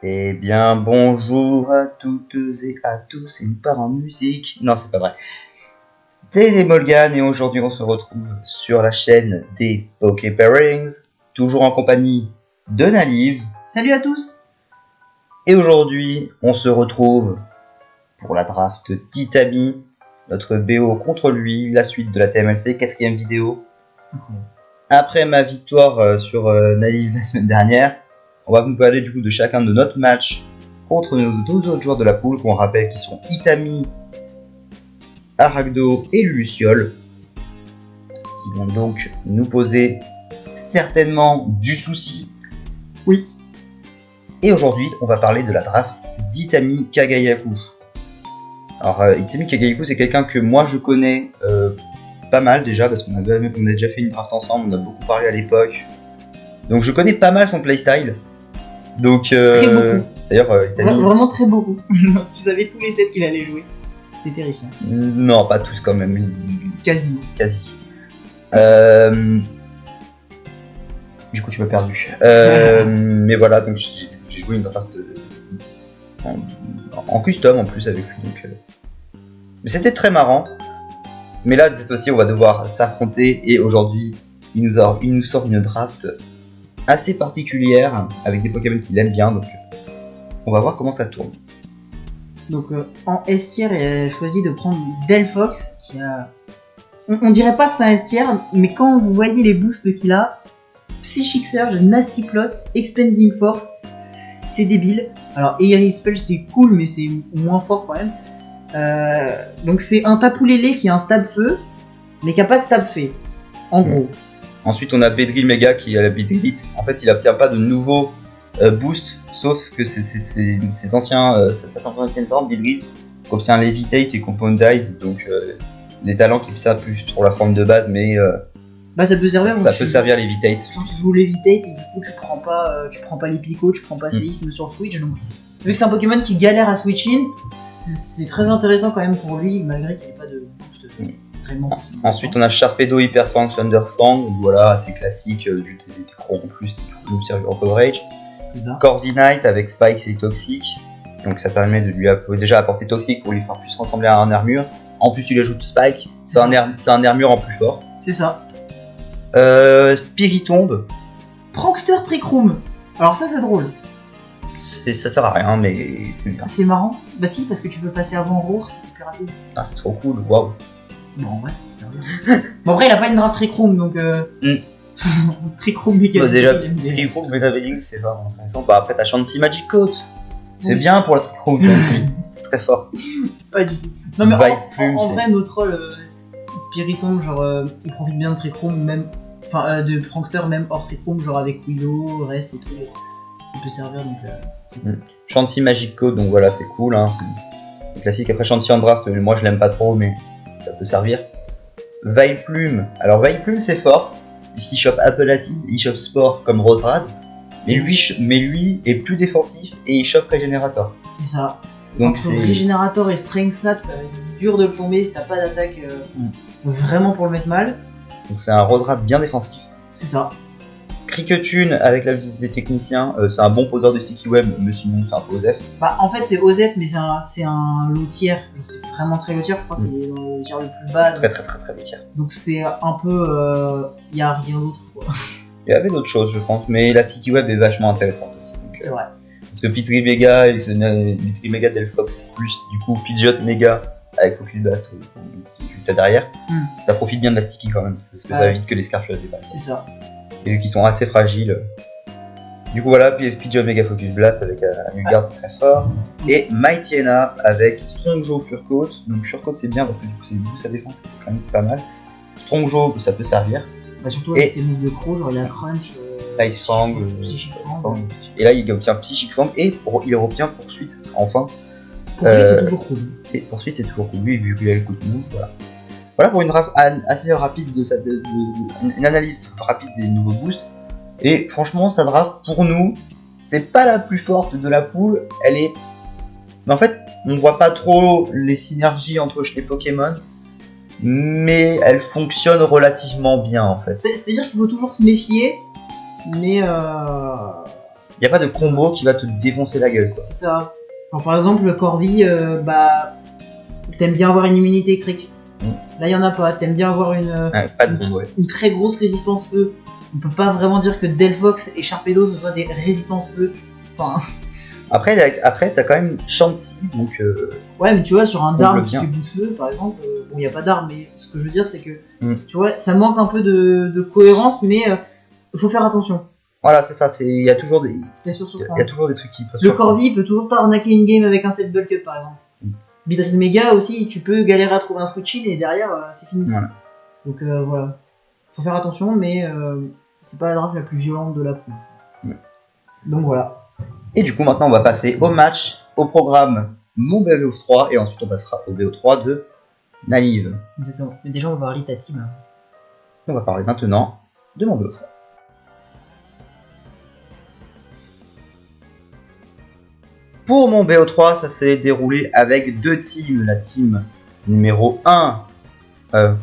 Eh bien, bonjour à toutes et à tous, et nous part en musique. Non, c'est pas vrai. C'est Molgan, et aujourd'hui on se retrouve sur la chaîne des Poké Pairings, toujours en compagnie de Naliv. Salut à tous. Et aujourd'hui, on se retrouve pour la draft d'Itami, notre BO contre lui, la suite de la TMLC, 4ème vidéo. Après ma victoire sur Naliv la semaine dernière, on va vous parler du coup de chacun de notre match contre nos deux autres joueurs de la poule, qu'on rappelle qui sont Itami, Aragdo et Luciole, qui vont donc nous poser certainement du souci. Oui. Et aujourd'hui, on va parler de la draft d'Itami Kagayaku. Alors, Itami Kagayaku, c'est quelqu'un que moi je connais pas mal déjà, parce qu'on a déjà fait une draft ensemble, on a beaucoup parlé à l'époque. Donc je connais pas mal son playstyle. Donc, Très beaucoup. D'ailleurs, Itami... Vraiment très beaucoup. Tu savais tous les sets qu'il allait jouer. C'était terrifiant. Non, pas tous quand même. Quasiment. Quasi. Du coup, tu m'as perdu. Mais voilà, donc j'ai joué une draft en custom en plus avec lui. Donc, mais c'était très marrant. Mais là, cette fois-ci, on va devoir s'affronter. Et aujourd'hui, il nous sort une draft assez particulière avec des Pokémon qu'il aime bien. Donc, on va voir comment ça tourne. Donc en S tier, il a choisi de prendre Delphox qui a... On dirait pas que c'est un S tier, mais quand vous voyez les boosts qu'il a, Psychic Surge, Nasty Plot, Expanding Force, c'est débile. Alors Aerie Spell c'est cool, mais c'est moins fort quand même. Donc c'est un Tapu Lele qui a un stab feu, mais qui a pas de stab fée, en gros. Ensuite on a Beedrill Mega qui a la Beedrill. En fait il n'obtient pas de nouveaux boost, sauf que ses anciens, sa ancienne forme, Beedrill, obtient Levitate et Compoundize, donc les talents qui servent plus pour la forme de base, mais bah ça peut servir. Ça peut servir Levitate. Genre tu joues Levitate et du coup tu prends pas les picots, tu prends pas séisme sur Switch. Donc vu que c'est un Pokémon qui galère à switch in, c'est très intéressant quand même pour lui, malgré qu'il n'ait pas de boost vraiment. Ensuite on a Sharpedo, Hyperfang, Thunderfang, voilà, assez classique, du T-Cro en plus qui peut nous servir en coverage. Corviknight avec Spikes et Toxic, donc ça permet de lui déjà apporter Toxic pour lui faire plus ressembler à un armure. En plus tu lui ajoutes Spike, c'est un armure en plus fort. C'est ça. Spiritomb. Prankster Trick-Room. Alors ça c'est drôle. Ça sert à rien, mais c'est marrant. Bah si, parce que tu peux passer avant Roar, c'est plus rapide. Ah c'est trop cool, waouh. Bon en vrai ça peut servir. Bon après il a pas une draft Trick-Room donc Trick-Room Mega. Déjà Trick-Room Mega Veilling c'est vraiment intéressant. Bah après t'as Chansey Magic Coat. C'est bien pour la Trick-Room aussi. C'est très fort. Pas du tout. Non mais en vrai notre troll Spiritomb, genre il profite bien de Trick-Room, même de Prankster, même hors Trick-Room, genre avec Willow, Rest et tout, ça peut servir donc. Chansey Magic Code, donc voilà, c'est cool, hein, c'est classique. Après Chansey en draft, moi je l'aime pas trop, mais ça peut servir. Vileplume, alors Vileplume c'est fort, puisqu'il chope Apple Acid, il chope Sport comme Roserad, mais lui est plus défensif et il chope Régénérateur. C'est ça. Donc entre Régénérateur et Strength Sap, ça va être dur de le tomber si t'as pas d'attaque vraiment pour le mettre mal. Donc c'est un Roserad bien défensif. C'est ça. Cricketune avec la visite des techniciens, c'est un bon poseur de Sticky Web, mais sinon c'est un peu Osef. Bah en fait c'est Osef, mais c'est un low tier, c'est vraiment très low tier, je crois qu'il est dans le tier le plus bas. Très low tier. Donc c'est un peu... y a rien d'autre quoi. Il y avait d'autres choses je pense, mais la Sticky Web est vachement intéressante aussi. C'est vrai. Parce que Pitry Mega et Pitry Mega Delphox plus du coup Pidgeot Mega avec Focus Blast qui est derrière, ça profite bien de la Sticky quand même, parce que ça évite que les Scarfs le dépassent. C'est ça. Et qui sont assez fragiles. Du coup voilà, Pidgeot Mega Focus Blast avec Nulgard c'est très fort. Et Mightyena avec Strongjaw Furcoat. Donc Furcoat c'est bien parce que du coup c'est une sa défense et c'est quand même pas mal. Strongjaw ça peut servir. Bah surtout avec ses moves de Crow, genre il y a Crunch, Ice Fang, Psychic Fang. Et là il obtient Psychic Fang et il obtient Poursuite enfin. Poursuite c'est toujours cool. Et Poursuite c'est toujours cool, lui vu qu'il a le coup de move, voilà. Voilà pour une draft assez rapide une analyse rapide des nouveaux boosts. Et franchement sa draft pour nous, c'est pas la plus forte de la poule, elle est... Mais en fait, on voit pas trop les synergies entre les Pokémon, mais elle fonctionne relativement bien en fait. C'est-à-dire qu'il faut toujours se méfier, mais Il n'y a pas de combo qui va te défoncer la gueule, quoi. C'est ça. Alors, par exemple, le Corvi, t'aimes bien avoir une immunité électrique. Là, il y en a pas. T'aimes bien avoir Pas de combo, ouais. une très grosse résistance feu. On peut pas vraiment dire que Delphox et Sharpedo ce soient des résistances feu. Enfin. Après, t'as quand même Chansey, donc. Ouais, mais tu vois, sur un Darm qui bien. fait bout de feu, par exemple, bon, il y a pas d'arme, mais ce que je veux dire, c'est que, Mm. tu vois, ça manque un peu de cohérence, mais faut faire attention. Voilà, c'est ça. Il y a toujours des. C'est sûr, Il y a toujours des trucs qui peuvent. Le Corvi peut toujours t'arnaquer une game avec un set bulk up, par exemple. Beedrill Mega aussi, tu peux galérer à trouver un switch in et derrière, c'est fini. Voilà. Donc voilà. Faut faire attention, mais c'est pas la draft la plus violente de la poule. Donc voilà. Et du coup, maintenant, on va passer au match, au programme mon BO3, et ensuite on passera au BO3 de Naive. Exactement. Mais déjà, on va parler de ta team. On va parler maintenant de mon BO3. Pour mon BO3, ça s'est déroulé avec deux teams. La team numéro 1,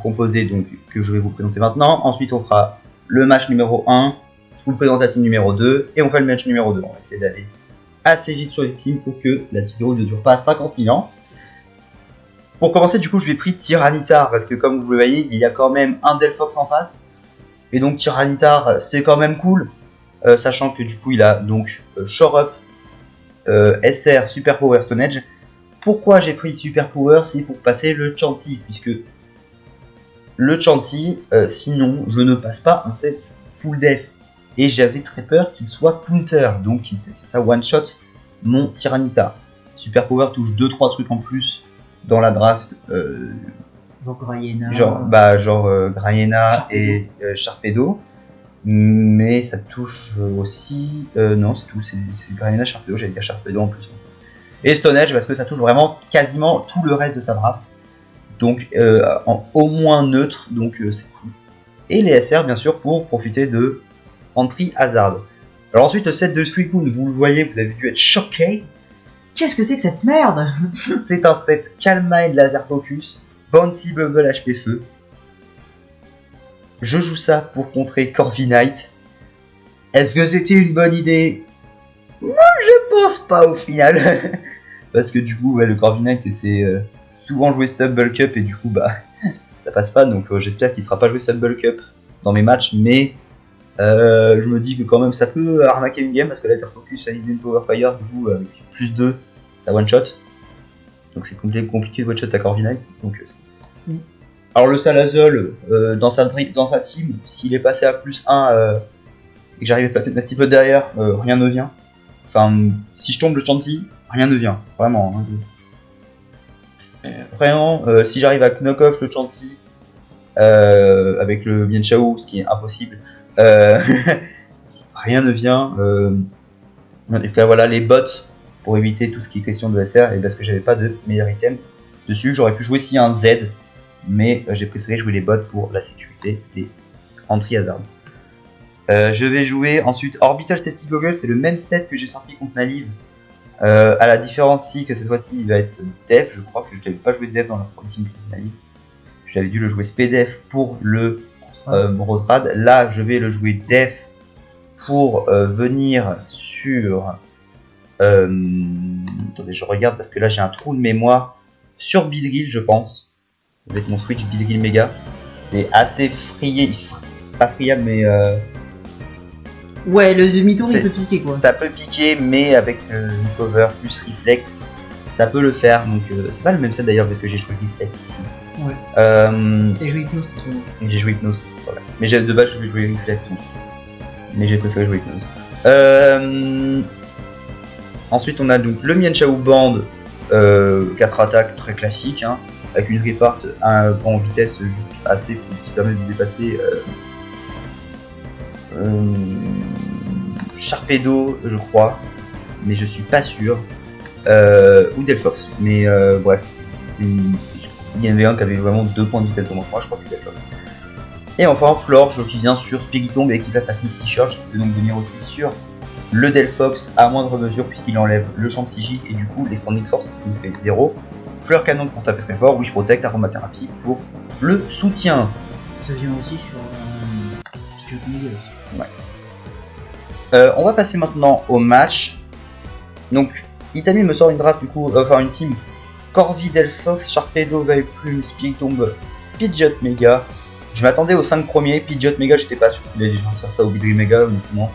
composée donc que je vais vous présenter maintenant. Ensuite, on fera le match numéro 1. Je vous présente la team numéro 2 et on fait le match numéro 2. On va essayer d'aller assez vite sur les teams pour que la vidéo ne dure pas 50 000 ans. Pour commencer, du coup, je vais pris Tyranitar parce que comme vous le voyez, il y a quand même un Delphox en face. Et donc Tyranitar, c'est quand même cool. Sachant que du coup, il a donc Shore Up, SR, Super Power, Stone Edge. Pourquoi j'ai pris Super Power? C'est pour passer le Chansey, puisque le Chansey, sinon, je ne passe pas un set full def. Et j'avais très peur qu'il soit counter, donc ça one-shot mon Tyranitar. Super Power touche 2-3 trucs en plus dans la draft. Genre Grayena. Genre Grayena et Sharpedo. Mais ça touche aussi... non, c'est tout, c'est Grayena, Sharpedo, j'allais dire Sharpedo en plus. Et Stone Edge, parce que ça touche vraiment quasiment tout le reste de sa draft. Donc, au moins neutre, donc c'est cool. Et les SR, bien sûr, pour profiter de Entry Hazard. Alors ensuite, le set de Suicune, vous le voyez, vous avez dû être choqué. Qu'est-ce que c'est que cette merde? C'est un set Calm Mind Laser Focus, Bouncy Bubble HP Feu. Je joue ça pour contrer Corviknight. Est-ce que c'était une bonne idée? Moi, je pense pas au final. Parce que du coup, le Corviknight c'est souvent joué sub bulk up et du coup, ça passe pas. Donc j'espère qu'il sera pas joué sub bulk up dans mes matchs, mais je me dis que quand même ça peut arnaquer une game parce que Laser Focus, Hidden Power Fire, du coup, avec plus 2, ça one shot. Donc c'est compliqué de one shot à Corviknight. Donc, alors le Salazol, dans sa team, s'il est passé à plus 1 et que j'arrive à placer Nasty Pot derrière, rien ne vient. Enfin, si je tombe le Chansey, rien ne vient. Vraiment. Vraiment, si j'arrive à knock off le Chansey avec le Mienshao, ce qui est impossible, rien ne vient. Et puis voilà, les bots, pour éviter tout ce qui est question de SR, et parce que j'avais pas de meilleur item dessus, j'aurais pu jouer s'il y a un Z, mais j'ai préféré jouer les bots pour la sécurité des Entry Hazard. Je vais jouer ensuite Orbital Safety Goggles, c'est le même set que j'ai sorti contre Naive. À la différence que cette fois-ci il va être Def, je crois que je n'avais pas joué Def dans la première team contre Naive. J'avais dû le jouer SPDef pour le Roserad. Là je vais le jouer Def pour venir sur... attendez, je regarde parce que là j'ai un trou de mémoire sur Beedrill, je pense, avec mon switch Beedrill Mega. C'est assez pas friable, mais ouais, le demi-tour il peut piquer quoi. Ça peut piquer, mais avec une cover plus Reflect, ça peut le faire. Donc c'est pas le même set d'ailleurs parce que j'ai joué Reflect ici. Ouais. T'as joué Hypnose contre moi. J'ai joué Hypnose, voilà. Mais de base je vais jouer Reflect. Mais j'ai préféré jouer Hypnose. Ensuite on a donc le Mienshao Band, 4 attaques très classiques, hein, avec une repart en vitesse juste assez qui permet de dépasser Sharpedo, je crois, mais je suis pas sûr, ou Delphox, mais bref, il y en avait un qui avait vraiment 2 points de vitesse pour moi, je crois que c'est Delphox. Et enfin Florge qui vient sur Spiritomb et qui place à Misty Charge, qui peut donc venir aussi sur le Delphox à moindre mesure puisqu'il enlève le champ psychique et du coup l'expanding force qui nous fait 0. Fleur canon pour taper très fort, Wish Protect, aromathérapie pour le soutien. Ça vient aussi sur Jug Mega. Ouais. On va passer maintenant au match. Donc, Itami me sort une draft du coup, enfin une team. Corvi, Delphox, Sharpedo, Vileplume, Spiritomb, Pidgeot, Mega. Je m'attendais aux 5 premiers. Pidgeot, Mega, j'étais pas sûr si les gens sortent ça au Bidri Mega, honnêtement.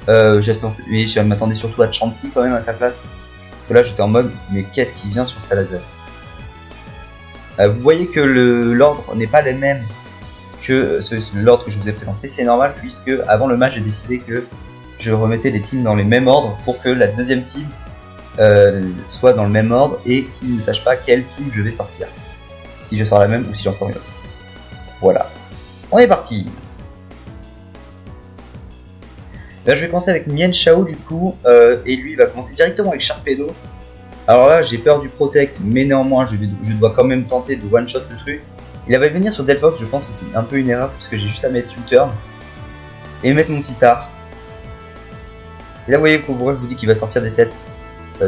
Je m'attendais surtout à Chansey quand même à sa place. Parce que là j'étais en mode, mais qu'est-ce qui vient sur Salazzle? Vous voyez que l'ordre n'est pas le même que l'ordre que je vous ai présenté. C'est normal puisque avant le match j'ai décidé que je remettais les teams dans les mêmes ordres pour que la deuxième team soit dans le même ordre et qu'ils ne sachent pas quelle team je vais sortir. Si je sors la même ou si j'en sors une autre. Voilà. On est parti. Là je vais commencer avec Mien Chao du coup, et lui il va commencer directement avec Sharpedo. Alors là j'ai peur du Protect, mais néanmoins je dois quand même tenter de one shot le truc. Il va venir sur Delphox, je pense que c'est un peu une erreur puisque j'ai juste à mettre U-turn et mettre mon Titar. Et là vous voyez pourquoi je vous dis qu'il va sortir des sets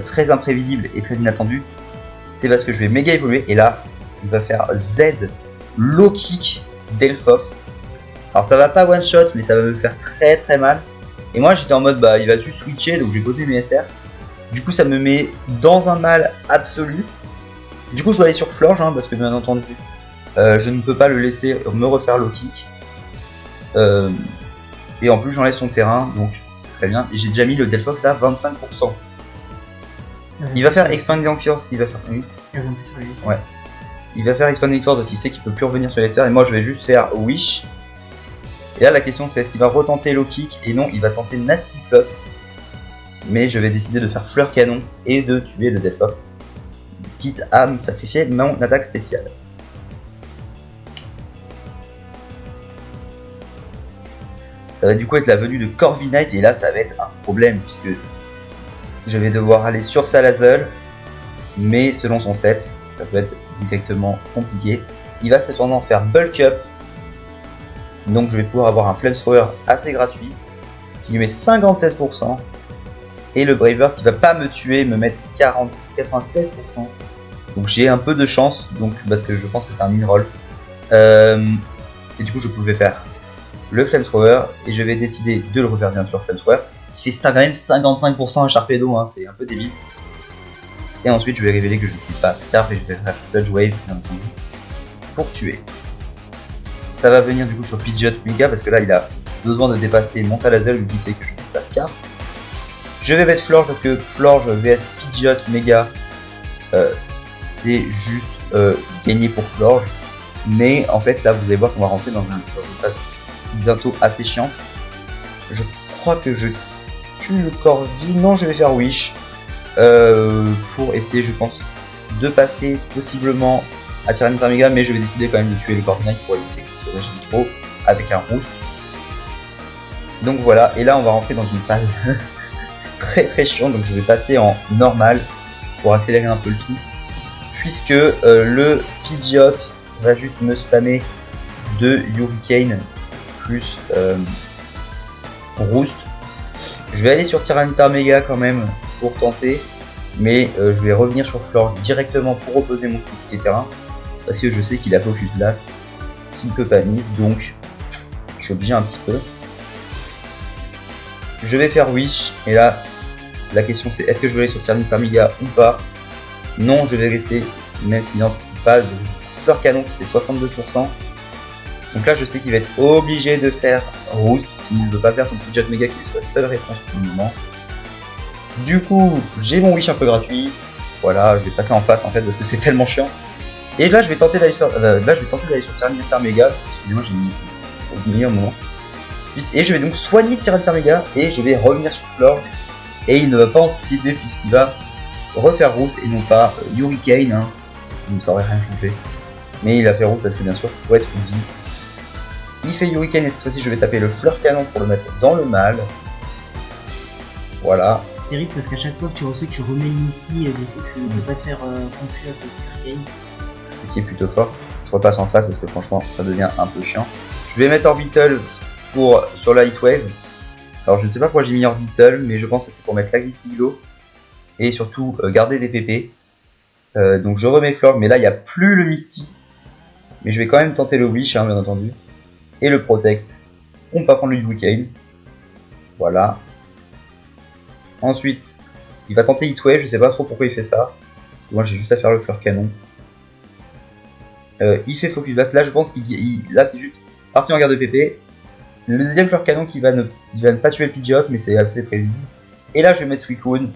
très imprévisibles et très inattendus. C'est parce que je vais méga évoluer et là il va faire Z low kick Delphox. Alors ça va pas one shot mais ça va me faire très très mal. Et moi j'étais en mode bah il va juste switcher donc j'ai posé mes SR. Du coup ça me met dans un mal absolu. Du coup je dois aller sur Florge hein, parce que bien entendu je ne peux pas le laisser me refaire low kick. Et en plus j'enlève son terrain donc c'est très bien. Et j'ai déjà mis le Delphox à 25%. Il va faire Expanding Force, il va faire ouais. Il va faire Expanding Force parce qu'il sait qu'il peut plus revenir sur les sphères et moi je vais juste faire Wish. Et là la question c'est est-ce qu'il va retenter low kick et non il va tenter Nasty Plot. Mais je vais décider de faire Fleur Canon et de tuer le Delphox. Quitte à me sacrifier mon attaque spéciale. Ça va du coup être la venue de Corviknight et là ça va être un problème puisque je vais devoir aller sur Salazzle. Mais selon son set, ça peut être directement compliqué. Il va cependant faire Bulk Up. Donc je vais pouvoir avoir un Flamethrower assez gratuit qui lui met 57%. Et le Bravebird qui va pas me tuer, me mettre 96%. Donc j'ai un peu de chance, donc parce que je pense que c'est un min-roll. Et du coup je pouvais faire le Flamethrower et je vais décider de le refaire bien sûr Flamethrower. Il fait ça quand même 55% à Sharpedo, hein, c'est un peu débile. Et ensuite je vais révéler que je ne suis pas Scarf et je vais faire Sludge Wave bien entendu pour tuer. Ça va venir du coup sur Pidgeot Mega parce que là il a besoin de dépasser mon Salazzle vu qu'il sait que je ne suis pas Scarf. Je vais mettre Florge parce que Florge vs Pidgeot Mega c'est juste gagner pour Florge. Mais en fait là vous allez voir qu'on va rentrer dans une phase bientôt assez chiante. Je crois que je tue le Corvi, non je vais faire Wish pour essayer je pense de passer possiblement à Tyranitar Mega mais je vais décider quand même de tuer le Corviknight pour éviter qu'il se régime trop avec un Roost. Donc voilà et là on va rentrer dans une phase très très chiant donc je vais passer en normal pour accélérer un peu le tout puisque le Pidgeot va juste me spammer de Hurricane plus Roost. Je vais aller sur Tyranitar Mega quand même pour tenter mais je vais revenir sur Florge directement pour opposer mon Twisté Terrain parce que je sais qu'il a Focus Blast qui ne peut pas miss donc je suis obligé un petit peu. Je vais faire Wish et là la question c'est est-ce que je vais aller sur Tyranitar Mega ou pas. Non je vais rester même s'il n'anticipe pas. Fleur Canon qui fait 62%. Donc là je sais qu'il va être obligé de faire Roost s'il ne veut pas faire son Pidgeot Mega qui est sa seule réponse pour le moment. Du coup j'ai mon Wish un peu gratuit. Voilà je vais passer en face en fait parce que c'est tellement chiant. Et là je vais tenter d'aller sur Tyranitar Mega. Excusez-moi j'ai oublié un moment. Et je vais donc soigner Tyranitar Mega et je vais revenir sur Florge. Et il ne va pas anticiper puisqu'il va refaire Roost et non pas Hurricane. Hein. Donc ça aurait rien changé. Mais il a fait Roost parce que bien sûr il faut être fusil. Il fait Hurricane et cette fois-ci je vais taper le Fleur Canon pour le mettre dans le mal. Voilà. C'est terrible parce qu'à chaque fois que tu reçois que tu remets le Misty et du coup tu ne peux pas te faire conclure avec Hurricane. Ce qui est plutôt fort. Je repasse en face parce que franchement ça devient un peu chiant. Je vais mettre Orbital sur la Heatwave. Alors je ne sais pas pourquoi j'ai mis Orbital mais je pense que c'est pour mettre la Glittiglo. Et surtout garder des PP. Donc je remets Florge mais là il n'y a plus le Misty. Mais je vais quand même tenter le Wish hein, bien entendu. Et le Protect. On ne peut pas prendre le Hurricane. Voilà. Ensuite, il va tenter Heatwave, je sais pas trop pourquoi il fait ça. Moi j'ai juste à faire le fleur canon. Il fait Focus Blast, là je pense là c'est juste partie en garde de PP. Le deuxième fleur canon qui va ne pas tuer le Pidgeot, mais c'est assez prévisible. Et là je vais mettre Suicune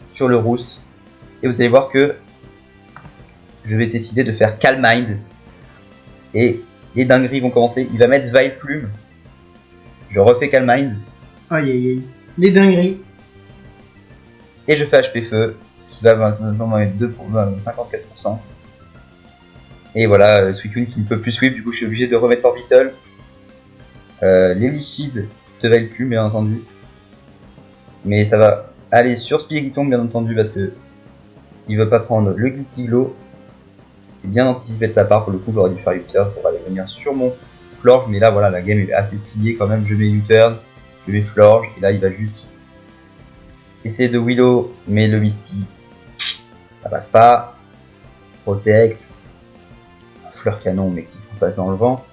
sur le Roost. Et vous allez voir que je vais décider de faire Calm Mind. Et les dingueries vont commencer. Il va mettre Vileplume. Je refais Calm Mind. Aïe aïe aïe. Les dingueries. Et je fais HP Feu, qui va maintenant mettre 54%. Et voilà, Suicune qui ne peut plus sweep, du coup je suis obligé de remettre Orbital. Les lichides de Vileplume, bien entendu. Mais ça va aller sur Spiritomb, bien entendu, parce que il veut pas prendre le Glitziglo. C'était bien anticipé de sa part, pour le coup j'aurais dû faire U-turn pour aller venir sur mon Florge, mais là voilà, la game est assez pliée quand même. Je mets U-turn, je mets Florge, et là il va juste essayer de Willow, mais le Misty, ça passe pas. Protect, fleur canon, mais qui passe dans le vent.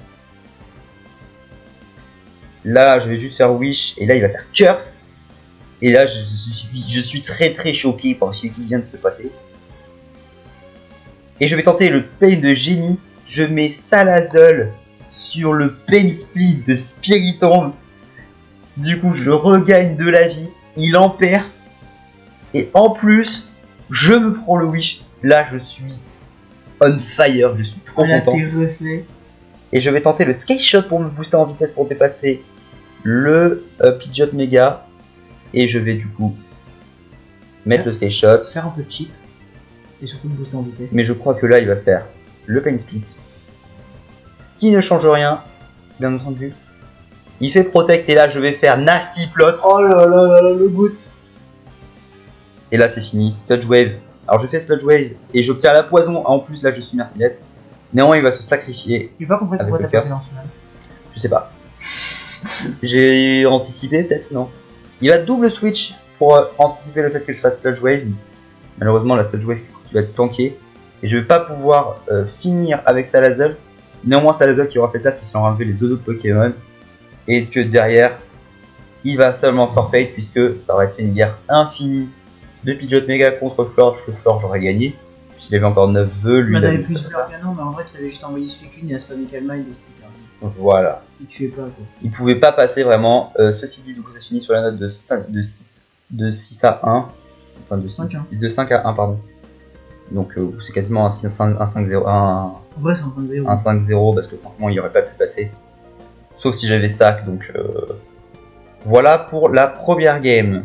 Là, je vais juste faire Wish, et là, il va faire Curse. Et là, je suis très très choqué par ce qui vient de se passer. Et je vais tenter le Pain de Génie. Je mets Salazzle sur le Pain Split de Spiritomb. Du coup, je regagne de la vie. Il en perd. Et en plus, je me prends le Wish. Là, je suis on fire. Je suis trop content. Et je vais tenter le Skate Shot pour me booster en vitesse pour dépasser le Pidgeot Mega. Et je vais du coup mettre le Skate Shot. Faire un peu de chip. Et surtout me booster en vitesse. Mais je crois que là, il va faire le Pain Split. Ce qui ne change rien, bien entendu. Il fait Protect et là, je vais faire Nasty Plot. Oh là là là là, le boot. Et là, c'est fini. Sludge Wave. Alors, je fais Sludge Wave et j'obtiens la poison. En plus, là, je suis merciless. Néanmoins, il va se sacrifier. J'ai pas compris pourquoi t'as pas fait lance-flamme. Je sais pas. J'ai anticipé, peut-être, non. Il va double switch pour anticiper le fait que je fasse Sludge Wave. Malheureusement, la Sludge Wave qui va être tankée. Et je vais pas pouvoir finir avec Salazzle. Néanmoins, Salazzle qui aura fait tap puisqu'il aura enlevé les deux autres Pokémon. Et que derrière, il va seulement forfait puisque ça aurait fait une guerre infinie de Pidgeot Mega contre Florge, que Florge aurait gagné. S'il avait encore 9 vœux, lui. Bah, t'avais plus fleur canon, mais en vrai, tu avais juste envoyé Suicune et à spammer Calm Mind et c'était terminé. Voilà. Il tuait pas, quoi. Il pouvait pas passer vraiment. Ceci dit, du coup, ça finit sur la note de 6 à 1. Enfin, de 5 à 1, pardon. Donc, c'est quasiment un 5-0. En vrai, c'est un 5-0. Un 5-0 parce que franchement, il aurait pas pu passer. Sauf si j'avais sac, donc voilà pour la première game.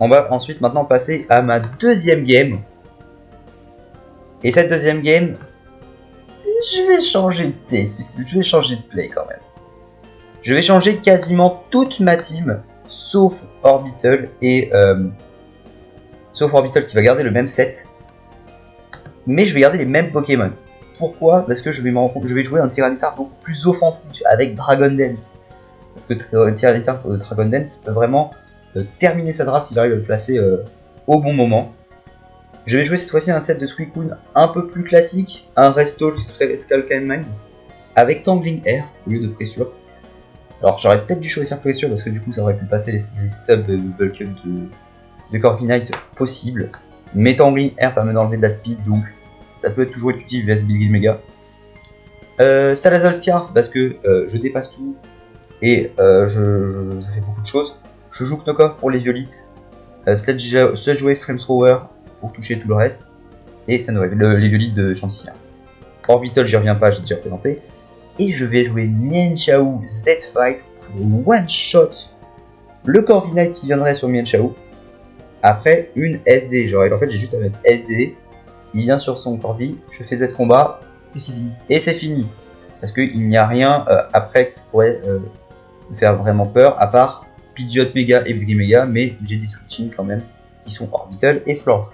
On va ensuite maintenant passer à ma deuxième game. Et cette deuxième game, je vais changer de play quand même. Je vais changer quasiment toute ma team, sauf Orbital et sauf Orbital qui va garder le même set. Mais je vais garder les mêmes Pokémon. Pourquoi ? Parce que je vais jouer un Tyranitar beaucoup plus offensif avec Dragon Dance. Parce que Tyranitar Dragon Dance peut vraiment terminer sa draft s'il arrive à le placer au bon moment. Je vais jouer cette fois-ci un set de Suicune un peu plus classique, un Resto Skull Calm Mind avec Tangling Air au lieu de Pressure. Alors j'aurais peut-être dû choisir Pressure parce que du coup ça aurait pu passer les subs bulk up de Corviknight possible. Mais Tangling Air permet d'enlever de la speed, donc ça peut être toujours utile vs Big Mega. Salazzle Scarf parce que je dépasse tout et je fais beaucoup de choses. Je joue Knockoff pour les Violites, Sludge Wave Flamethrower pour toucher tout le reste, et Sunwave, les Violites de Chantilly. Orbital, j'y reviens pas, j'ai déjà présenté. Et je vais jouer Mienshao Z-Fight pour one-shot le Corviknight qui viendrait sur Mienshao. Après une SD, en fait j'ai juste à mettre SD, il vient sur son Corvi, je fais Z combat, et c'est fini. Parce qu'il n'y a rien après qui pourrait me faire vraiment peur, à part Pidgeot Mega et Big Mega, mais j'ai des switching quand même, qui sont Orbital et Florge.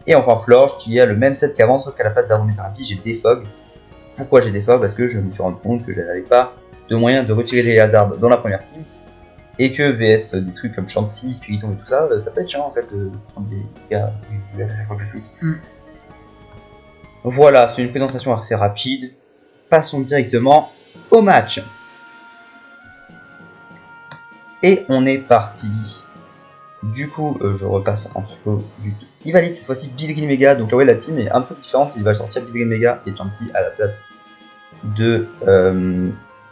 Et enfin Florge qui a le même set qu'avant, sauf qu'à la place d'Aromathérapie, j'ai Defog. Pourquoi j'ai Defog ? Parce que je me suis rendu compte que je n'avais pas de moyen de retirer des hasards dans la première team. Et que VS des trucs comme Chansey, Spiritomb et tout ça, ça peut être chiant en fait de prendre des gars à chaque fois que je switch. Voilà, c'est une présentation assez rapide. Passons directement au match. Et on est parti. Du coup, je repasse en solo juste. Il valide cette fois-ci Beedrill Mega. Donc là, ouais, la team est un peu différente. Il va sortir Beedrill Mega et Chansey à la place de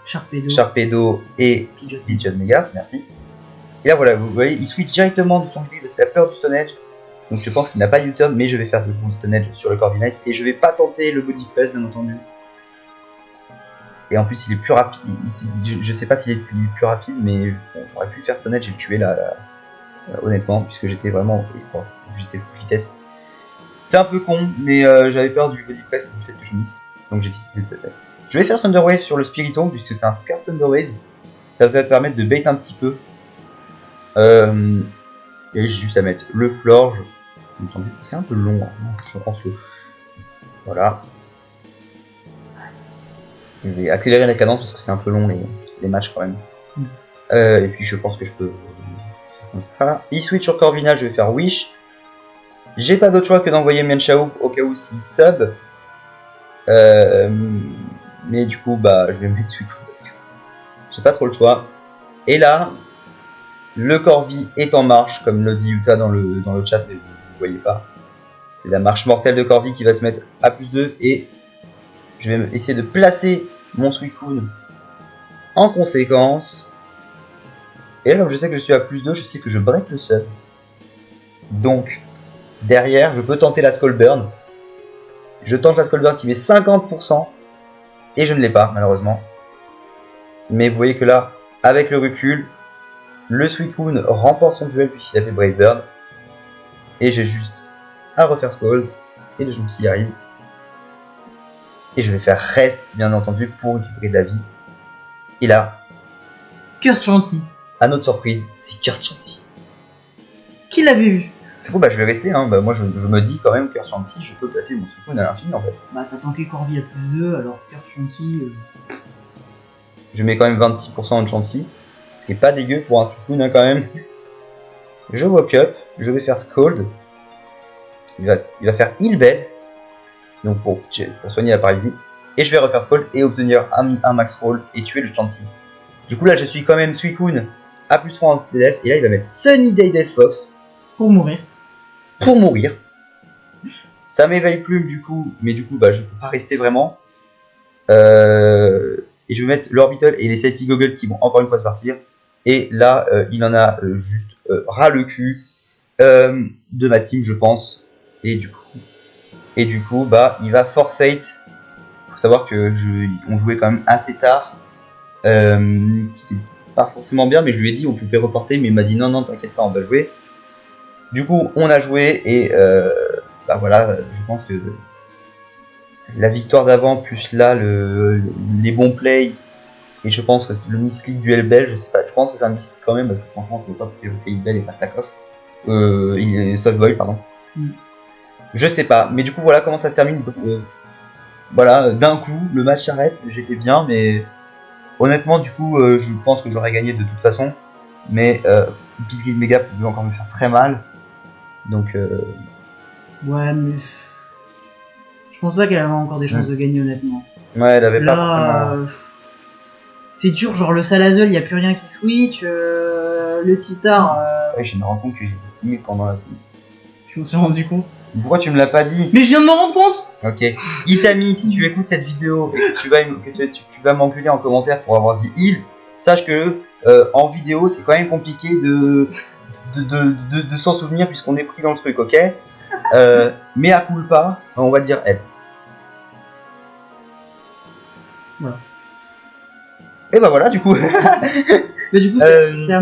Sharpedo et Pidgeot Mega. Merci. Et là, voilà, vous voyez, il switch directement de son Beedrill parce qu'il a peur du Stone Edge. Donc je pense qu'il n'a pas U-turn, mais je vais faire du Stone Edge sur le Corviknight. Et je vais pas tenter le Body Press, bien entendu. Et en plus, il est plus rapide. Je sais pas s'il est plus rapide, mais bon, j'aurais pu faire Stone Edge et le tuer là. Honnêtement, puisque j'étais vraiment, je crois, j'étais full vitesse. C'est un peu con, mais j'avais peur du body press et du fait que je miss, donc j'ai décidé de le faire. Je vais faire Thunder Wave sur le Spiritomb, puisque c'est un Scar Thunder Wave. Ça va permettre de bait un petit peu. Et j'ai juste à mettre le Florge. C'est un peu long, hein. Je pense que... Voilà. Je vais accélérer la cadence parce que c'est un peu long les matchs quand même. Et puis je pense que je peux... Comme ça. Il switch sur Corviknight, je vais faire Wish. J'ai pas d'autre choix que d'envoyer Mienshao au cas où s'il sub. Mais du coup, bah, je vais mettre Suicune parce que j'ai pas trop le choix. Et là, le Corvi est en marche, comme le dit Yuta dans le chat, mais vous ne voyez pas. C'est la marche mortelle de Corvi qui va se mettre à +2 et je vais essayer de placer mon Suicune en conséquence. Et là, comme je sais que je suis à +2, je sais que je break le sub. Donc, derrière, je peux tenter la Skull Burn. Je tente la Skull Burn qui met 50%. Et je ne l'ai pas, malheureusement. Mais vous voyez que là, avec le recul, le Suicune remporte son duel puisqu'il a fait Brave Bird. Et j'ai juste à refaire Scald. Et le Chansey arrive. Et je vais faire Rest, bien entendu, pour récupérer de la vie. Et là, Curse Chansey. à notre surprise, c'est Curse Chansey. Qui l'avait vu? Du coup, bah, je vais rester. Hein. Bah, moi, je me dis quand même que Curse Chansey, je peux placer mon Suicune à l'infini en fait. Bah, t'as tanké Corvi à +2, alors Curse Chansey. Je mets quand même 26% de Chansey. Ce qui est pas dégueu pour un Suicune hein, quand même. Je walk up, je vais faire Scald. Il va faire Heal Bell. Donc pour soigner la paralysie. Et je vais refaire Scald et obtenir un max roll et tuer le Chansey. Du coup là je suis quand même Suicune à +3 en SPDF. Et là il va mettre Sunny Day Delphox. Pour mourir. Pour mourir. Ça m'éveille plume du coup. Mais du coup bah je peux pas rester vraiment. Et je vais mettre l'Orbital et les Celtic Goggles qui vont encore une fois se partir. Et là il en a juste ras le cul de ma team je pense. Et du coup bah il va forfeit. Faut savoir que on jouait quand même assez tard. Qui était pas forcément bien, mais je lui ai dit on pouvait reporter, mais il m'a dit non t'inquiète pas on va jouer. Du coup on a joué et bah voilà, je pense que la victoire d'avant plus là les bons plays et je pense que le misclick duel belge, je sais pas, je pense que c'est un misclick quand même parce que franchement je ne peux pas évoquer Ibel et Pastakov. Il est Softboy pardon. Je sais pas, mais du coup voilà comment ça se termine. Voilà, d'un coup le match s'arrête, j'étais bien, mais honnêtement du coup je pense que j'aurais gagné de toute façon, mais Beedrill Mega pouvait encore me faire très mal, donc ouais mais je pense pas qu'elle avait encore des chances de gagner honnêtement. Ouais elle avait là, pas forcément... C'est dur, genre le Salazzle, y a plus rien qui switch, le Titar... Ouais je me rends compte que j'ai dit heal pendant la... Je me suis rendu compte. Pourquoi tu me l'as pas dit? Mais je viens de me rendre compte. Ok. Itami, si tu écoutes cette vidéo et que tu vas m'engueuler en commentaire pour avoir dit heal, sache que en vidéo c'est quand même compliqué de s'en souvenir puisqu'on est pris dans le truc, ok? Mais à culpa, on va dire elle. Voilà. Et bah voilà du coup. Mais du coup c'est à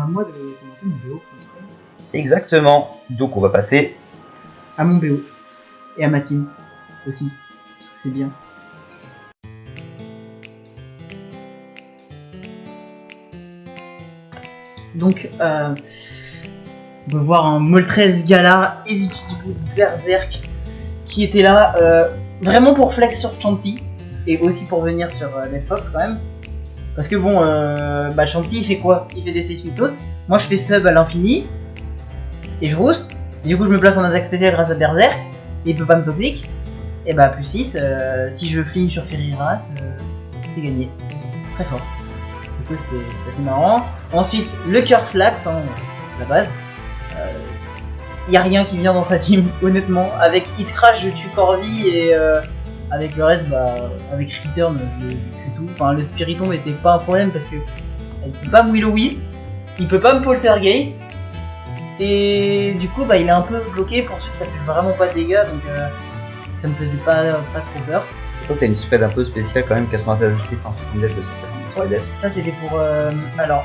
moi de commenter mon BO contre elle. Exactement. Donc on va passer à mon BO. Et à ma team aussi. Parce que c'est bien. Donc on peut voir un Moltres Galar et Vitusibou Berserk qui était là vraiment pour flex sur Chansey et aussi pour venir sur Delphox quand même. Parce que bon, bah Chansey il fait quoi? Il fait des Seismitos. Moi je fais sub à l'infini et je roost. Et du coup je me place en attaque spéciale grâce à Berserk. Et il peut pas me toxic. Et bah plus 6, si je flinch sur Feriras, c'est gagné. C'est très fort. Du coup c'était assez marrant. Ensuite le Curse Lax, hein, la base. Y a rien qui vient dans sa team, honnêtement. Avec Hit Crash je tue Corvi et avec le reste, bah, avec Return je tue tout. Enfin le Spiritomb n'était pas un problème parce que il peut pas me Will-O-Wisp, il peut pas me Poltergeist. Et du coup bah il est un peu bloqué, pour suite ça fait vraiment pas de dégâts donc ça me faisait pas trop peur. Je crois que t'as une spread un peu spéciale quand même, 96 HP, 170, 253 death. Ça c'était pour alors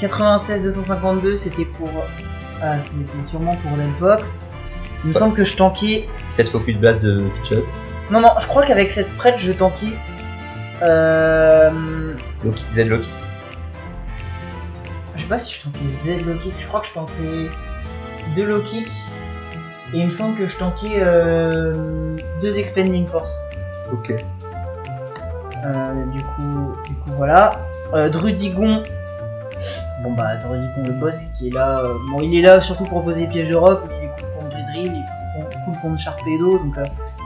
96 252 c'était pour c'était sûrement pour Delphox. Il me semble que je tankais. Peut-être Focus Blast de Pitchot. Non, je crois qu'avec cette spread je tankais. Loki, Z Loki. Je sais pas si je tankais Z low kick, je crois que je tankais 2 low kick. Et il me semble que je tankais 2 expanding force. Ok. Du coup voilà. Drudigon. Bon bah Drudigon le boss qui est là. Bon il est là surtout pour poser les pièges de rock, mais il est cool contre Drill, il est cool contre Sharpedo, donc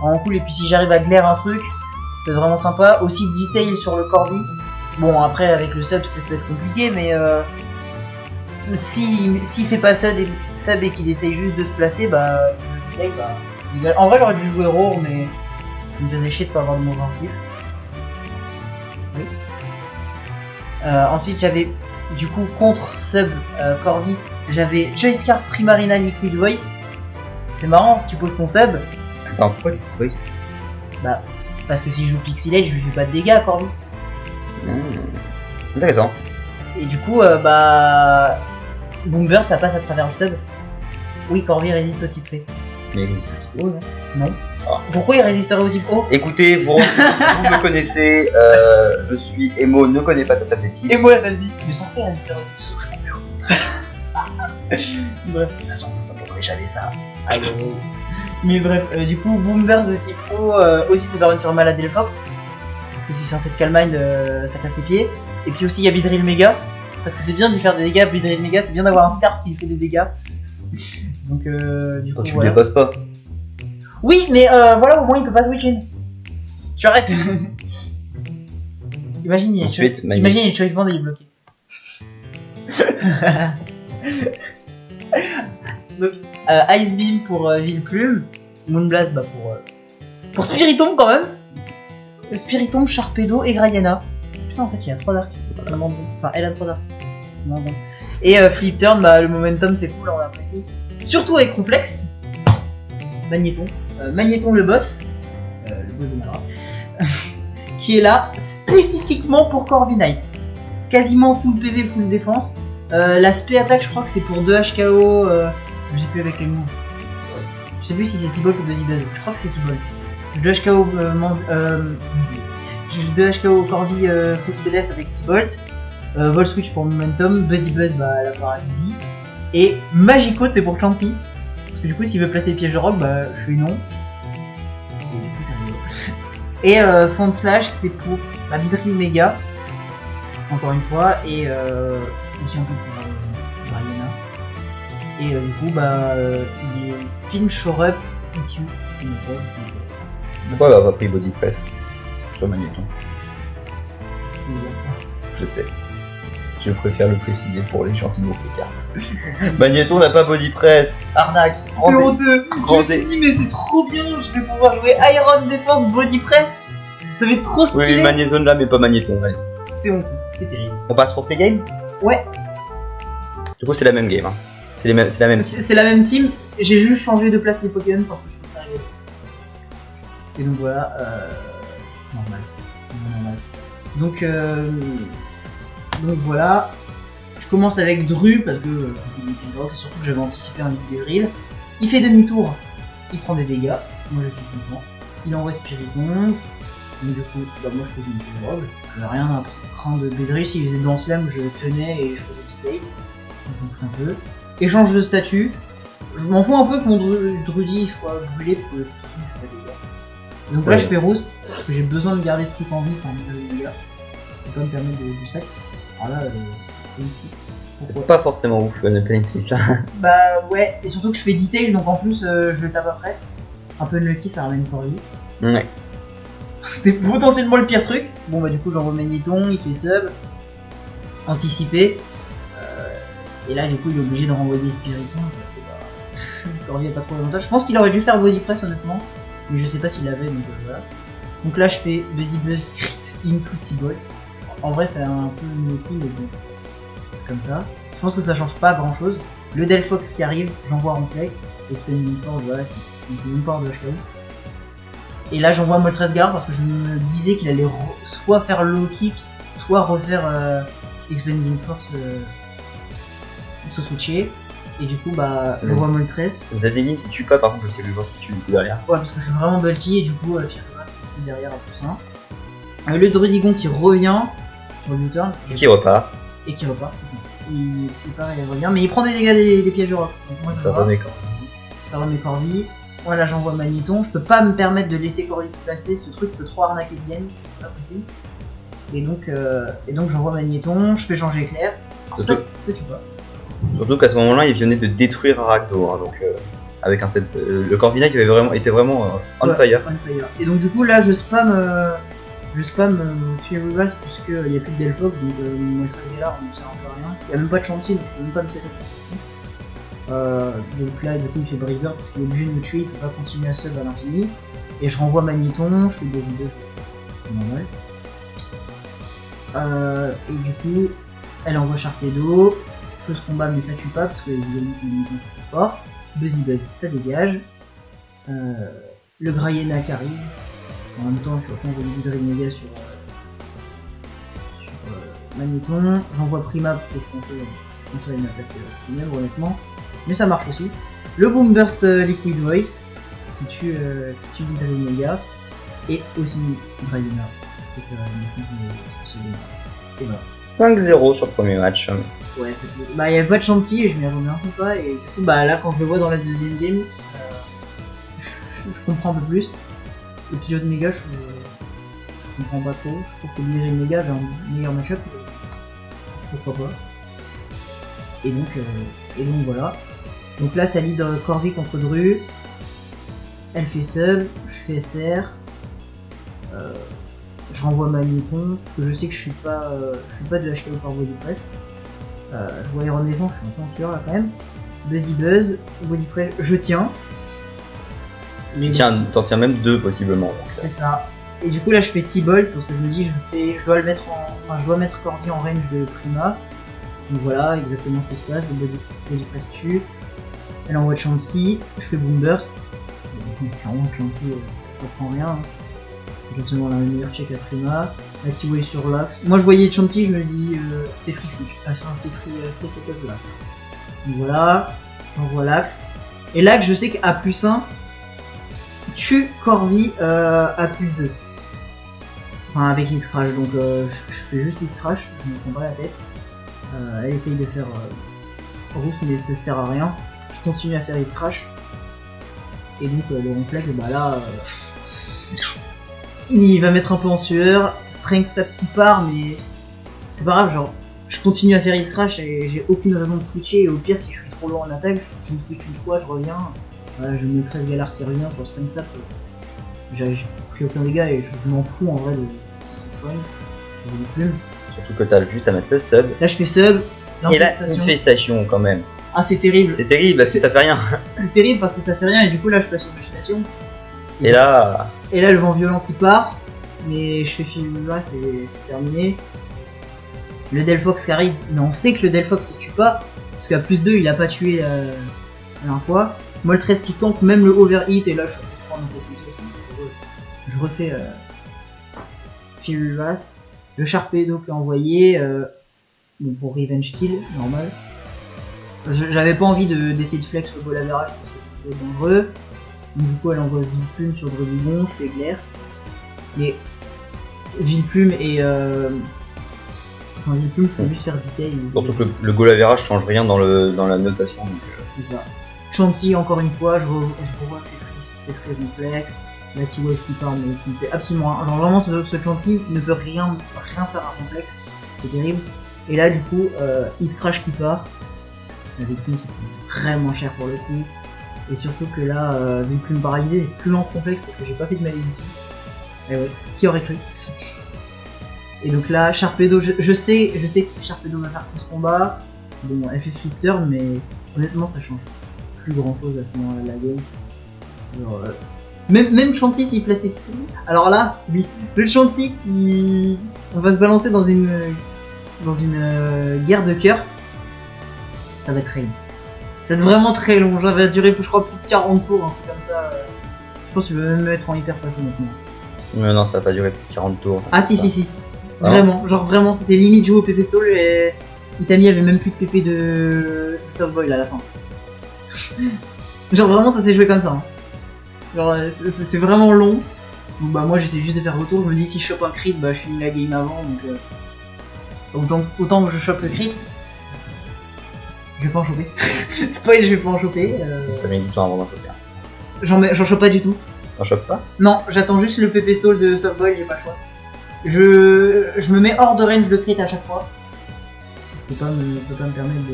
vraiment cool. Et puis si j'arrive à glaire un truc, ça peut être vraiment sympa. Aussi Detail sur le Corvi. Bon après avec le sub ça peut être compliqué, mais s'il fait pas sub et qu'il essaye juste de se placer, bah je Detail, bah en vrai j'aurais dû jouer Roar, mais ça me faisait chier de pas avoir de move offensif. Oui. Ensuite j'avais du coup contre sub Corvi, j'avais Choice Scarf Primarina Liquid Voice. C'est marrant, tu poses ton sub. Attends, pourquoi Liquid Voice? Bah parce que si je joue Pixelate je lui fais pas de dégâts à Corvi. Intéressant. Et du coup bah Boomber ça passe à travers le sub. Oui, Corvi résiste au type P. Mais il résiste au type O, non? Non. Ah. Pourquoi il résisterait au type O? Écoutez, vous me connaissez, je suis Emo, ne connais pas ta table des types. Et moi la table dit, mais pourquoi il résisterait au type? Ce serait mon mieux. Bref. De toute façon, vous entendrez jamais ça. Alors... Mais bref, du coup, Boomber de type O, aussi ça va run sur mal à Delphox. Parce que si c'est un set Calm Mind, ça casse les pieds. Et puis aussi il y a Beedrill Mega. Parce que c'est bien de lui faire des dégâts, Beedrill Mega, c'est bien d'avoir un Scarf qui lui fait des dégâts. Donc du coup, Quand tu voilà. le déposes pas. Oui, mais voilà, au moins il peut pas switch in. Tu arrêtes. Imagine, imagine, il est Choice Band et il est bloqué. Donc, Ice Beam pour Villeplume, Moonblast bah, pour Spiritomb quand même. Spiritomb, Sharpedo et Grayana. Putain, en fait, il y a 3 darks. Enfin, elle a 3 darks. Et Flip Turn, bah, le momentum c'est cool, on apprécie. Surtout avec Ronflex. Magnéton. Magnéton le boss de Mara. Qui est là spécifiquement pour Corviknight. Quasiment full PV, full défense. L'aspect attaque, je crois que c'est pour 2 HKO. Je sais plus avec quel move. Je sais plus si c'est T-Bolt ou Buzzy Buzz. Je crois que c'est T-Bolt. Je 2 HKO. Je 2 HKO Corvi Fox BDF avec T-Bolt. Vol Switch pour Momentum. Buzzy Buzz, bah la paralysie. Et Magicote, c'est pour Chansey. Parce que du coup, s'il veut placer le piège de rock, bah je fais non. Et du coup, ça rigole. Et Sand Slash, c'est pour la Beedrill Mega. Encore une fois. Et aussi un peu pour Mariana. Et du coup, bah il est Spin, Shore Up, EQ. Pourquoi elle a pas pris Body Press sur Magnéton? Je sais. Je préfère le préciser pour les gens qui n'ont les cartes. Magnéton n'a pas Body Press. Arnaque. C'est honteux. Je me suis dit mais c'est trop bien, je vais pouvoir jouer Iron Defense Body Press. Ça va être trop stylé. Oui, Magnézone là mais pas Magnéton. Ouais. C'est honteux, c'est terrible. On passe pour tes games? Ouais. Du coup c'est la même game. Hein. C'est la même. C'est la même team. J'ai juste changé de place les Pokémon parce que je trouve ça rigolo. Et donc voilà. Normal. Donc voilà. Je commence avec Dru parce que surtout que j'avais anticipé un Ligue des Drills. Il fait demi-tour, il prend des dégâts. Moi je suis content. Il envoie Spiritomb. Donc du coup, bah, moi je pose une Bedroll. J'avais rien à craindre de Bedrill. S'il faisait dans Slam, je tenais et je faisais le stake. Donc on fait un peu. Échange de statut. Je m'en fous un peu que mon Drudy soit brûlé parce que de toute façon je fais pas de dégâts. Donc là je fais Rose parce que j'ai besoin de garder ce truc en vie pour me faire des dégâts. Ça peut me permettre de sac. Alors là, c'est pas forcément ouf le Plane 6 là. Bah ouais, et surtout que je fais Detail donc en plus je le tape après. Un peu unlucky, ça ramène Corvi. Ouais. C'était potentiellement le pire truc. Bon bah du coup j'envoie Magnéton, il fait sub. anticiper. Et là, du coup, il est obligé de renvoyer Spirit Bomb. Corvi a pas trop d'avantage. Je pense qu'il aurait dû faire Body Press, honnêtement. Mais je sais pas s'il l'avait, donc voilà. Donc là, je fais Buzzy Buzz Crit into T-Bolt. En vrai, c'est un peu naughty, mais bon, c'est comme ça. Je pense que ça change pas grand chose. Le Delphox qui arrive, j'envoie Ronflex. Expanding Force, voilà, qui fait même pas de HKO. Et là, j'envoie Moltres-Gare parce que je me disais qu'il allait soit faire low kick, soit refaire Expanding Force se switcher. Et du coup, bah, j'envoie Moltres. Dazzling qui tue pas, par contre, le Fireblast qui tue du coup derrière. Ouais, parce que je suis vraiment bulky et du coup, Fireblast qui tue derrière à plus 1. Le Drudigon qui revient sur le U-turn. Qui repart. Et qui repart, c'est ça. Il part et il revient, mais il prend des dégâts des pièges de rock. Donc moi, ça remet quand ça remet Corvi. Voilà, j'envoie Magnéton. Je peux pas me permettre de laisser Corvi se placer. Ce truc peut trop arnaquer de game, c'est pas possible. Et donc j'envoie Magnéton. Je fais changer éclair. Ça tue pas. Surtout qu'à ce moment-là, il venait de détruire Rakdo, hein, donc avec un set. Le Corviknight était vraiment on fire. Et donc du coup là, je spam Fury Blast parce qu'il n'y a plus de Delphox, donc Moltres Galar, on ne sert encore rien. Il n'y a même pas de Chansey, donc je peux même pas me setup. Donc là, du coup, il fait Braver parce qu'il est obligé de me tuer, il peut pas continuer à sub à l'infini. Et je renvoie Magnéton, je fais des idées, je le tue. C'est normal. Et du coup, elle envoie Sharpedo. Peut se combat, mais ça tue pas parce que évidemment Magnéton c'est très fort. Buzzy Buzz, ça dégage. Le Grayena qui arrive. En même temps, je suis en train de Drain Mega sur Magnéton. J'envoie Prima parce que je pense à une attaque funèbre, honnêtement. Mais ça marche aussi. Le Boom Burst Liquid Voice qui tue Drain Mega. Et aussi Drayena parce que ça me fait et voilà. 5-0 sur le premier match. Ouais, bah il y avait pas de Chansey et je m'y attendais un peu pas. Et du coup, bah là, quand je le vois dans la deuxième game, je comprends un peu plus. Et puis Jod Mega, je comprends pas trop. Je trouve que Drain Mega avait un meilleur match-up. Pourquoi pas. Et donc voilà. Donc là, ça lead Corvi contre Dru. Elle fait sub, je fais SR. Je renvoie Magnéton parce que je sais que je suis pas de HKO par Body Press. Je vois Iron Défense, je suis un peu en sueur là quand même. Buzzy Buzz, Body Press, je tiens. T'en tiens même deux possiblement. C'est ça. Et du coup là je fais T-Bolt parce que je me dis je dois mettre Corvi en range de Prima. Donc voilà exactement ce qui se passe, le Body Press tue. Elle envoie Chansey, je fais Boom Burst. Clairement Chansey ça prend rien. Hein. C'est seulement la meilleure check à Prima. La T-Wave sur Lax. Moi je voyais Chansey, je me dis c'est free switch. C'est free setup là. Donc voilà, j'envoie Lax. Et Lax je sais qu'à plus 1 tue Corvi à plus 2. Enfin avec Hit Crash, donc je fais juste Hit Crash, je me prends pas la tête. Elle essaye de faire Roost mais ça sert à rien. Je continue à faire Hit Crash. Et donc le Ronflex, bah là... il va mettre un peu en sueur, Strength Sap qui part, mais c'est pas grave, genre je continue à faire Hit Crash et j'ai aucune raison de switcher, et au pire si je suis trop loin en attaque, je me switch une fois, je reviens, voilà, je mets 13 Galar qui revient pour Strength Sap, j'ai pris aucun dégât et je m'en fous en vrai de qui se soigne, surtout que t'as juste à mettre le sub. Là je fais sub, et là une félicitation quand même. Ah c'est terrible. C'est terrible parce que ça fait rien. C'est terrible parce que ça fait rien et du coup là je passe une machination. Et là le vent violent qui part, mais je fais film là, c'est terminé. Le Delphox qui arrive, mais on sait que le Delphox il tue pas, parce qu'à plus 2 il a pas tué la dernière fois. Moltres qui tank même le overhit, et là je refais Fury Blast. Le Sharpedo qui est envoyé, bon, pour Revenge Kill, normal. J'avais pas envie d'essayer de flex le Golaverage parce que c'est un peu dangereux. Donc du coup elle envoie Villeplume sur Drudigon, je fais Glaire. Mais Villeplume et enfin Villeplume je peux juste faire Detail. Surtout que le Golaverage change rien dans la notation. C'est ça. Chansey encore une fois, je revois que c'est free complexe. La T-Wave qui part mais qui me fait absolument rien. Genre vraiment ce Chansey ne peut rien faire à complexe. C'est terrible. Et là du coup Hit Crash qui part. La Villeplume ça coûte vraiment cher pour le coup. Et surtout que là, Villeplume paralysé, plus lent que complexe parce que j'ai pas fait de malédiction. Et ouais, qui aurait cru. Et donc là, Sharpedo, je sais que Sharpedo va faire plus combat. Bon, elle fait flip turn, mais honnêtement, ça change plus grand chose à ce moment-là de la game. Genre, même Chansey s'il plaçait 6. Alors là, oui, le Chansey qui. On va se balancer dans une guerre de curse. Ça va être très long. Ça va être vraiment très long. Ça va durer, je crois, plus de 40 tours, un truc comme ça. Je pense que je vais même me mettre en hyper face honnêtement. Mais non, ça va pas durer plus de 40 tours. Ah si. Vraiment, genre vraiment, c'était limite jouer au PP Stall et Itami avait même plus de PP de Softboil à la fin. Genre vraiment, ça s'est joué comme ça. Hein. Genre, c'est vraiment long. Donc bah moi j'essaie juste de faire retour. Je me dis si je chope un crit, bah je finis la game avant. Donc autant que je chope le crit. Je vais pas en choper. Spoil, je vais pas en choper. T'as mis du temps avant d'en choper. J'en chope pas du tout. T'en chopes pas? Non, j'attends juste le PP Stall de Softboil, j'ai pas le choix. Je me mets hors de range de crit à chaque fois. Je peux pas me permettre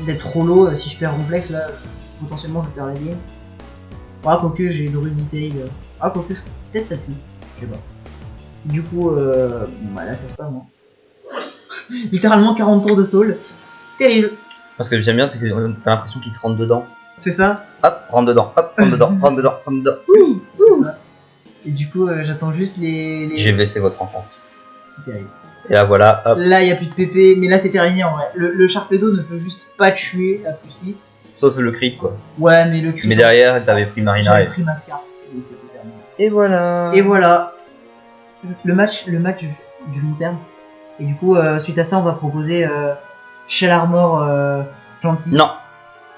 d'être trop low. Si je perds Ronflex, là, potentiellement je perds la game. Ah, quoique j'ai Druid Detail. Ah, quoique peut-être ça tue. Je sais pas. Du coup, bah là ça se passe, moi. Littéralement 40 tours de stall. Terrible. Parce que j'aime bien, c'est que t'as l'impression qu'ils se rentrent dedans. C'est ça. Hop, rentre dedans, hop, rentre dedans, rentre dedans, rentre dedans. C'est ça. Et du coup, j'attends juste les... J'ai blessé votre enfance. C'est terrible. Et là voilà, hop. Là, il n'y a plus de PP, mais là, c'est terminé en vrai. Le Sharpedo ne peut juste pas tuer à plus 6. Sauf le crit quoi. Ouais, mais le crit. Mais derrière, t'avais pris Marina. J'avais pris ma scarf, donc c'était terminé. Et voilà. Et voilà. Le match du long terme. Et du coup, suite à ça, on va proposer Shell Armor Chansey. Non.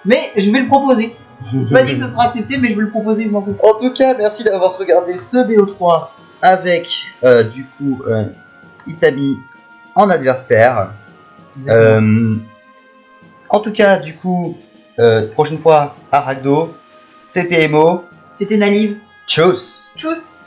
Mais je vais le proposer. C'est pas dit que ça sera accepté, mais je vais le proposer, je m'en fous. En tout cas, merci d'avoir regardé ce BO3 avec du coup Itami en adversaire. En tout cas, du coup, prochaine fois à Ragdo, c'était Emo. C'était Naliv. Tchuss. Tchuss.